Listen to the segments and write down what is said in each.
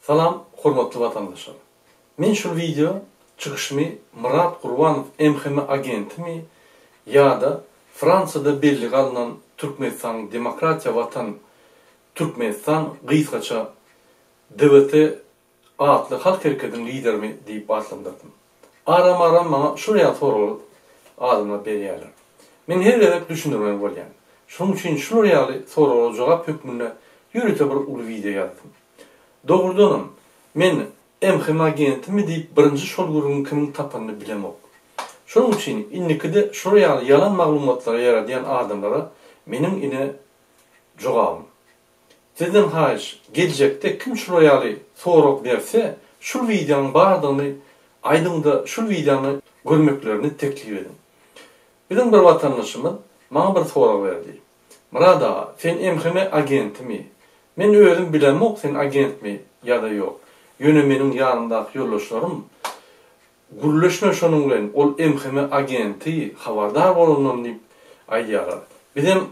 Salam, hormatly vatandaşlar. Men şu video çıkışımı Murat Qurbanov MHM agentimi ya da Fransada belli kalınan Türkmenistan Demokratiya Vatan Türkmenistan gıyskaça DVT adlı halk hareketinin liderimi deyip adlandırdım. Aram bana şuraya soru adımla beriyerler. Men her gerek düşündürmem bolyan. Şunun için şuraya soru cevap hükmünde yürüte bir ulu video yazdım. Doğrudanım, men MHM agentimi deyip birinci şol gurunun kimin tapanını bilemok. Şunun için innikide şuraya yalan maglumatlara yaradayan adamlara menin ine cogabım. Sizden hayır, gelecekte kim şuraya sorak verse, şu videonun bardığını, aydında şu videonu görmeklerini teklif edin. Bizim bir vatandaşımın bana bir sorak verdi. Murada, sen MHM agentimi, men özüm bilemok sen agent mi ya da yok. Yönü menin yanındaki yoldaşlarım gürleşme şonun bilen ol MHM agenti habardar bolunum deyip aydiyalar. Bizim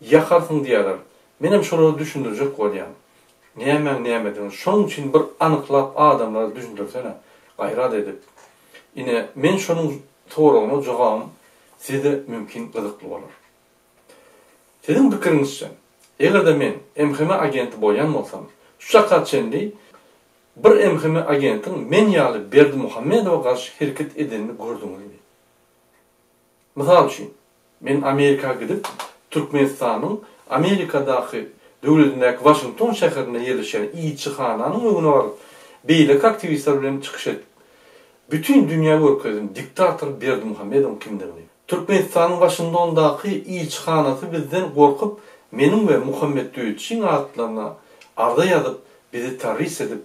yakarsın diyorlar. Benim şunu düşündürecek bolyan. Neyemedin. Şunun için bir anıklap adamları düşündürsene. Gayrat edip. Yine men şunun soruğunu cogam size mümkün gıdıklı olur. Sizin fikrinizce eğer de men MHM agenti bolyan bolsam, şu şakat çenli bir MHM agentin men ýaly Berdimuhammedowa garşy hereket edenini gördüňiz. Misal üçin, men Amerika gidip Türkmenistanyň Amerikadaky döwletindäki Washington şäherine ýerleşen İçihananyň öňüne baryp beýlek aktivistler bilen çykyş edip bütün dünýä görkezin diktator Berdimuhammedow kimdigini. Türkmenistanyň Washingtondaky İçihanasy bizden gorkup menin ve Muhammed Döwletçiň adlaryna arda ýazyp bizi terörist edip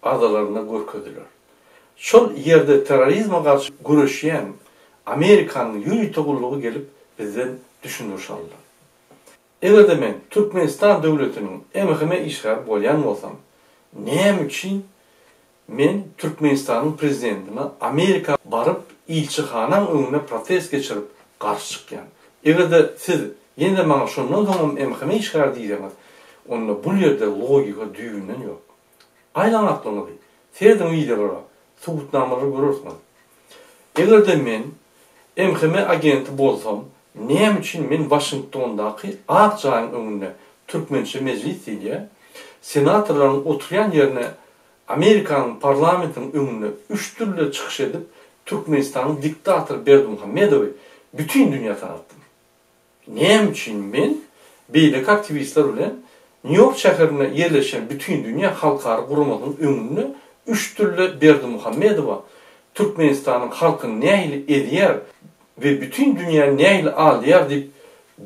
adalarına görkezdiler. Şol ýerde terrorizme garşy güreşýän Amerikanyň ýürütegullugy gelip bizden düşündürüş aldy. Eger de men Türkmenistan döwletiniň MHM işgär bolýan bolsam, näme üçin men Türkmenistanyň prezidentine Amerika baryp ilçihanaň öňüne protest geçirip garşy çykýan. Eger de siz ýene maňa şondan soň MHM işgär diýseniz, onda bu ýerde logika düýünden ýok. Aylan aklını değil. Seyredin videolara, subutnamaları görürsünüz. Eğer de men MHM agenti bolsam, näme üçin men Washingtondaky Akçaýyň öňünde Türkmençe meclis diýe, senatorlaryň oturýan ýerine Amerikanyň parlamentiniň öňünde üç türlü çykyş edip Türkmenistanyň diktator Berdimuhammedowy bütün dünýä tanıtdym. Näme üçin men beýlek aktivistler bilen New York şäherine ýerleşen bütün dünýä halkary guramadyň öňünde üç türlü Berdimuhammedowa Türkmenistanyň halkyny nähili edýär we bütün dünýä nähili alýar diýip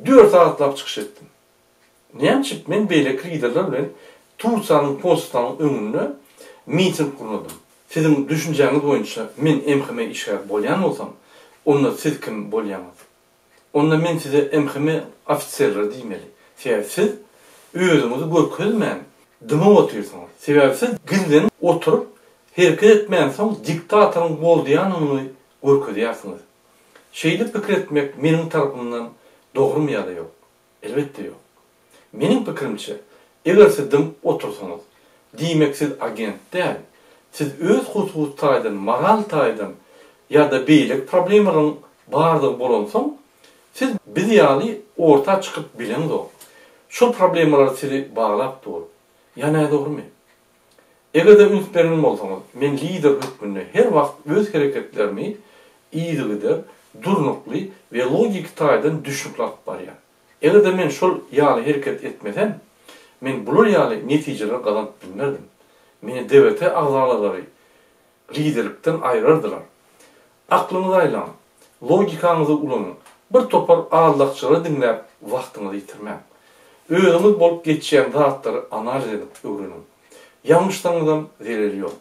4 saatlap çykyş etdim. Näçip men beýlek liderler bilen Tursanyň postanyň öňünde miting gurnadym. Sizin düşünjäňiz boýunça men MHM işgär bolýan bolsam, onda siz kim bolýansyz? Onda men size MHM ofisiýerleri diýmeli. Siz özüňizi görkezmän, dyma oturýarsyňyz. Sebäbi siz gilden oturup hereket etmän soň diktatoryň bolýanyny görkezýärsiňiz. Şeýle pikir etmek meniň tarapymdan dogrymy ýa-da ýok? Elbetde ýok. Meniň pikirimçe, eger siz dim otursaňyz, diýmek siz agent däl, siz öz hususataýdan, moral taýdan ýa-da beýlek problemlaryň bardygy bolansoň, siz biz ýaly orta çykyp bileňiz. Şu problemler sizi bağlap dur. Yana doğrumy? Eger de üns berin bolsaňyz, men lider hükmünde her wagt öz hereketlerimi iýdigide, durnukly we logik taýdan düşüklap barýar. Eger de men şol ýaly hereket etmesem, men bular ýaly netijeler gazanyp bilmerdim. Meni DVT agzalary liderlikden aýrardylar. Aklyňyzy aýlan, logikaňyzy ulanyň. Bir topar ağırlıkçıları dinlep wagtyňyzy ýitirmän. Özüňiz bolup geçýän zatlary analiz edip öwrenin. Ýalňyşlaryňyzdan zereli ýok.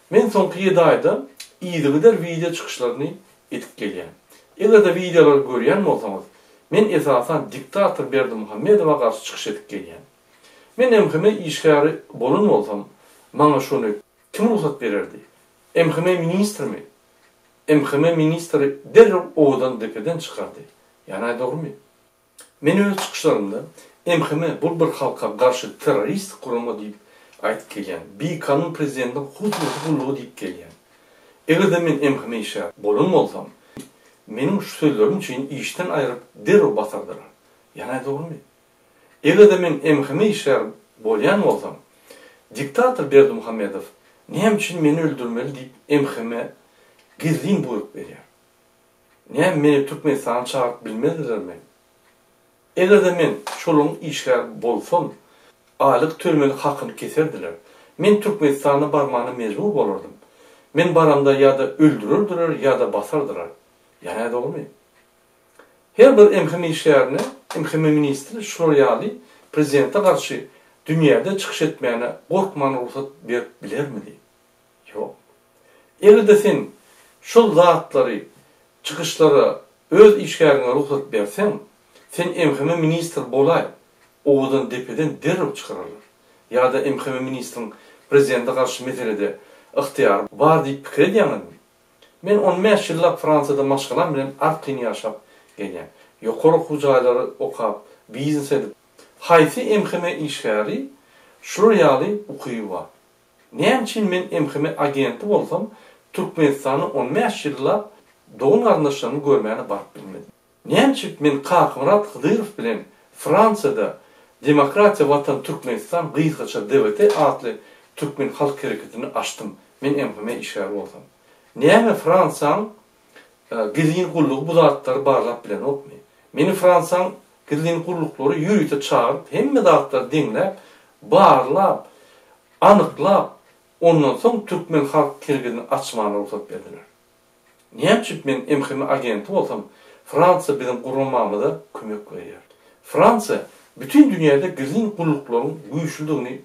Men soňky 7 aýda iýdigide video çykyşlaryny edip gelýän. Eger de videolar görýän bolsaňyz, men esasan diktator Berdimuhammedowa garşy çykyş edip gelýän. Men MHM işgäri bolan bolsam, maňa şonu kim ruhsat bererdi? MHM ministrimi? MHM ministri derrew owadan depeden çykardy. Ýani dogrymy? Men öz çykyşlarymda MHM bul bir halka garşy terörist kurulma diýip aytıp gelýän. Bir kanun prezidentin huzurlu diýip gelýän. Egerde men emhime işe bolan bolsam, menin şu sözlerim için işten ayrıp derhal basardylar. Ýa-ni dogrymy? Egerde men emhime işe bolýan bolsam, diktator Berdimuhammedow näme üçin meni öldürmeli diýip emhime gizlin buyruk berýär. Näme meni Türkmenistana çağırıp bilmedilermi? Egerde men şolun işgär bolsam, aylyk tölemelik hakyny keserdiler. Men Türkmenistana barmana mecbur bolardym. Men baramda ya da öldürürdiler ya da basardılar. Ýa-ni dogrymy? Her bir emhime işgärine, emhime ministri şurýaly prezidente garşy dünýäde çykyş etmäne gorkmany ruhsat berip bilermidi? Ýok. Egerde sen şol zatlary, çykyşlara öz işgärine ruhsat bersen, sen emhime ministr bolay, owadan depeden derhal çykararlar. Ya da emhime ministrin prezidente garşy meselede ihtiýar bar diýip pikir edýärmi? Men 15 ýyllap Fransada maşgalan bilen artyny ýaşap gelýän. Ýokary hujaýlary okap, biznes edip, haýsy emhime işgäri şurýaly ukyby bar. Näme üçin men emhime agenti bolsam, Türkmenistany 15 ýyllap dogun garyndaşlaryny görmäne baryp bilmedim. Näme üçin men Kakmurat Hydyrow bilen Fransada Demokratiýa Watan Türkmenistan gyýygaça devleti adly Türkmen halk hereketini açtım. Men emhime işgäri bolsam. Näme Fransaň gizlin gullugy bu zatlary barlap bilen okmy? Meni Fransaň gizlin gulluklary ýürüýte çağırıp, hemme zatlary diňläp, barlap, anyklap, ondan soň Türkmen halk hereketini açmany ruhsat berdiler. Näme üçin men emhime agenti bolsam, Fransa bizim gurulmamyza kömek berýär. Fransa bütün dünýäde gizlin gulluklaryň güýçlüdigini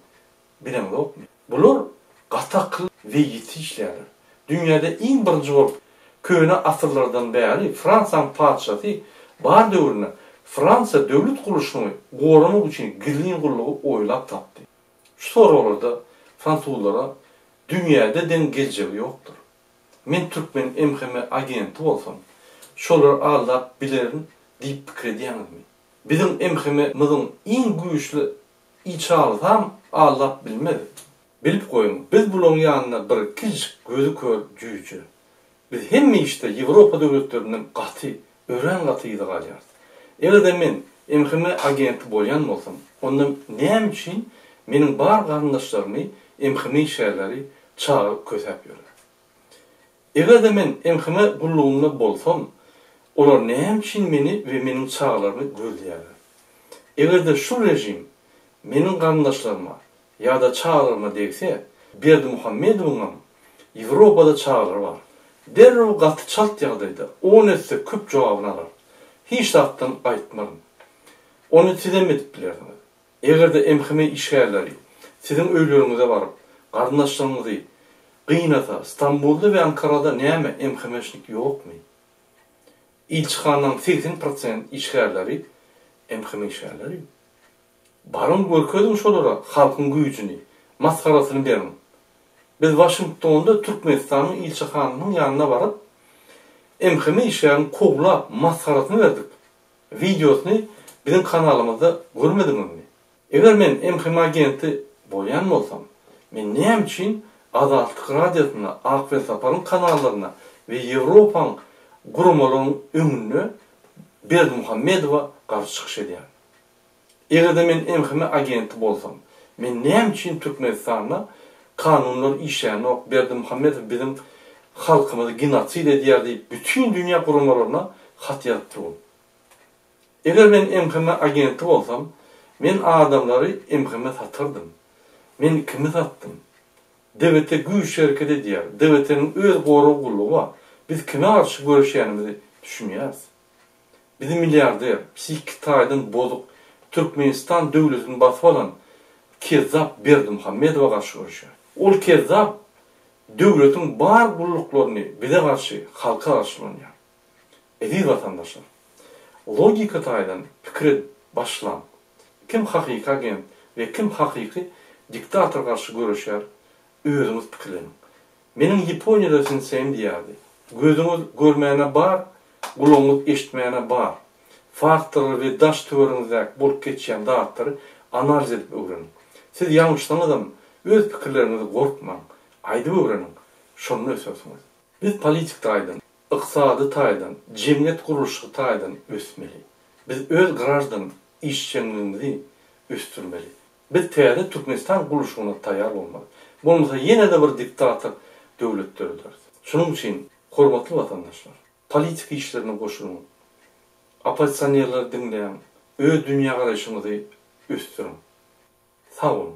bilen okmy? Bular gatakly we ýiti işlerler. Dünýäde iň birinji bolup köne asyrlardan bäri Fransaň padşahy bar döwrüne Fransa döwlet guruluşyny goramak üçin gizlin gullugy oýlap tapdy. Şu soralarda Fransuzlara dünýäde den geljegi ýokdur. Men Türkmen emhime agenti bolsam, şolar allap bilerin diýip pikir edýärmi? Bizim emhimemizin iň güýçli içaly ham allap bilmedi. Bilip goýun, biz bulan ýanyna bir kiç gözü kör jüýçi. Biz hemme işte Ýewropa döwletlerinden gaty, ören gatydy galýar. Egerde men emhime agenti bolýan bolsam, onda näme üçin meniň bar garyndaşlarymy emhime işgärleri çağırıp kösep ýörler? Egerde men emhime gullugynda bolsam, olar näme üçin meni we meniň çağlarymy gözleýärler? Egerde şu rejim meniň garyndaşlaryma ya da çağlarıma degse, Berdimuhammedowyň Ýewropada çağlary bar. Derhal gaty çalt ýagdaýda 10 etse köp jogabyny alar. Hiç zatdan aýtmarym. Onu sizem edip bilerdiňiz. Egerde emhime işgärleri siziň öýleriňize baryp, garyndaşlaryňyzy gynata, Stambulda we Ankarada näme emhimeçlik ýokmy? İlçixananyň 80% işgärleri emhime işgärleri. Barın görkezin şolara halkın güýjüni, maskarasyny berin. Biz Washingtonda Türkmenistanyň ilçihanynyň ýanyna baryp, emhime işgärini koglap, maskarasyny berdik. Videosunu bizim kanalymyzda görmediňizmi? Eger men emhime agenti bolýan bolsam, men näme üçin Azatlyk radiosyna, Ak we Saparyň kanallaryna we Ýewropaň gurumalaryň öňünde Berdimuhammedowa garşy çykyş edýär? Egerde men emhime agenti bolsam, men näme üçin Türkmenistana kanunlar işläni Berdimuhammedow bizim halkymyzy genosid edýär diýip bütün dünýä gurumalaryna hat ýazyp durýar. Eger men emhime agenti bolsam, men adamlary emhime satardym. Men kimi sattım? Devlete güýç hereket edýär. Devletiň öz gorugy gullugy bar. Biz kime garşy görüşýänimizi düşünýäris. Bizim milliarder, psihik taýdan bozuk Türkmenistan döwletini basyp alan Kezzap Berdimuhammedowa garşy görüşýär. Ol Kezzap döwletiň bar gulluklaryny bize garşy, halka garşy olanýar. Eziz watandaşlar, logika taýdan pikir başlan. Kim hakyky agent we kim hakyky diktator garşy görüşýär? Özüňiz pikirlenin. Meniň Ýaponiýada sinsem diýärdi. Gözüňiz görmäne bar, gulagyňyz eşitmäne bar. Faktory we daş töwereňizde bolup geçýän datlary analiz edip öwrenin. Siz ýalňyşdan adam öz pikirlerinizi gorkmaň, aýdyp öwrenin, şonu ösürsüňiz. Biz politik taýdan, iqtisady taýdan, jemgyýet gurulşy taýdan ösmeli. Biz öz grajdan işçiliğimizi östürmeli. Biz täze Türkmenistan gurulşyna taýýar bolmaly. Bolmasa ýene de bir diktator döwletlerdir. Şunuň üçin, hormatly watandaşlar, politik işlerine goşulun. Opozisyonerler dinleyen, öz dünya garaşyňyzy östürün. Sağ olun.